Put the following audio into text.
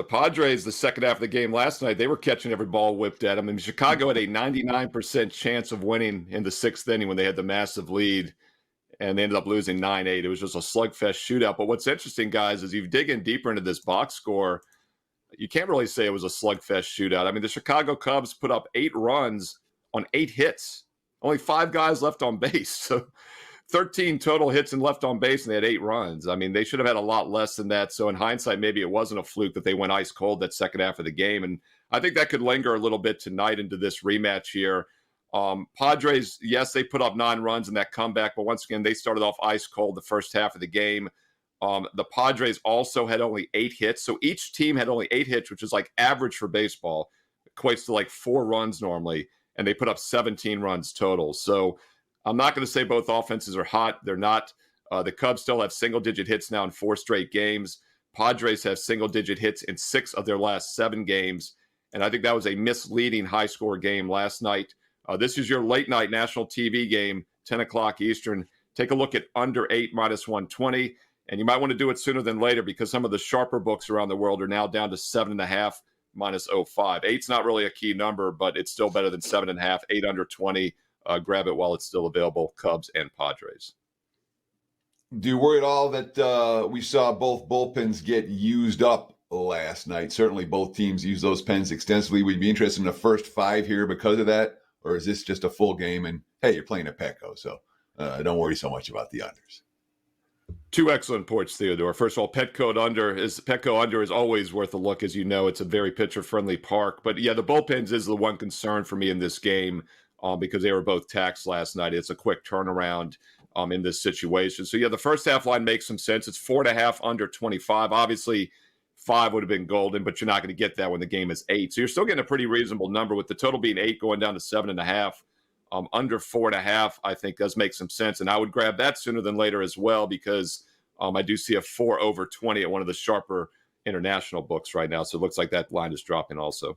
The Padres, the second half of the game last night, they were catching every ball whipped at them. I mean, Chicago had a 99% chance of winning in the sixth inning when they had the massive lead, and they ended up losing 9-8. It was just a slugfest shootout. But what's interesting, guys, is you dig in deeper into this box score, you can't really say it was a slugfest shootout. I mean, the Chicago Cubs put up 8 runs on 8 hits. Only 5 guys left on base. So 13 total hits and left on base, and they had 8 runs. I mean, they should have had a lot less than that. So in hindsight, maybe it wasn't a fluke that they went ice cold that second half of the game. And I think that could linger a little bit tonight into this rematch here. Padres, yes, they put up 9 runs in that comeback, but once again, they started off ice cold the first half of the game. The Padres also had only 8 hits. So each team had only 8 hits, which is like average for baseball. Equates to like 4 runs normally. And they put up 17 runs total. So I'm not going to say both offenses are hot. They're not. The Cubs still have single-digit hits now in 4 straight games. Padres have single-digit hits in 6 of their last 7 games. And I think that was a misleading high-score game last night. This is your late-night national TV game, 10 o'clock Eastern. Take a look at under 8 minus 120. And you might want to do it sooner than later because some of the sharper books around the world are now down to 7.5 minus 0.5. 8's not really a key number, but it's still better than 7.5. 8 under 20. Grab it while it's still available, Cubs and Padres. Do you worry at all that we saw both bullpens get used up last night? Certainly both teams use those pens extensively. Would you be interested in the first 5 here because of that? Or is this just a full game? And, hey, you're playing at Petco, so don't worry so much about the unders. 2 excellent points, Theodore. First of all, Petco under is always worth a look. As you know, it's a very pitcher-friendly park. But, yeah, the bullpens is the one concern for me in this game because they were both taxed last night. It's a quick turnaround in this situation. So, yeah, the first half line makes some sense. It's 4.5 under 25. Obviously, 5 would have been golden, but you're not going to get that when the game is 8. So you're still getting a pretty reasonable number with the total being 8 going down to 7.5. Under 4.5, I think does make some sense. And I would grab that sooner than later as well because I do see a 4 over 20 at one of the sharper international books right now. So it looks like that line is dropping also.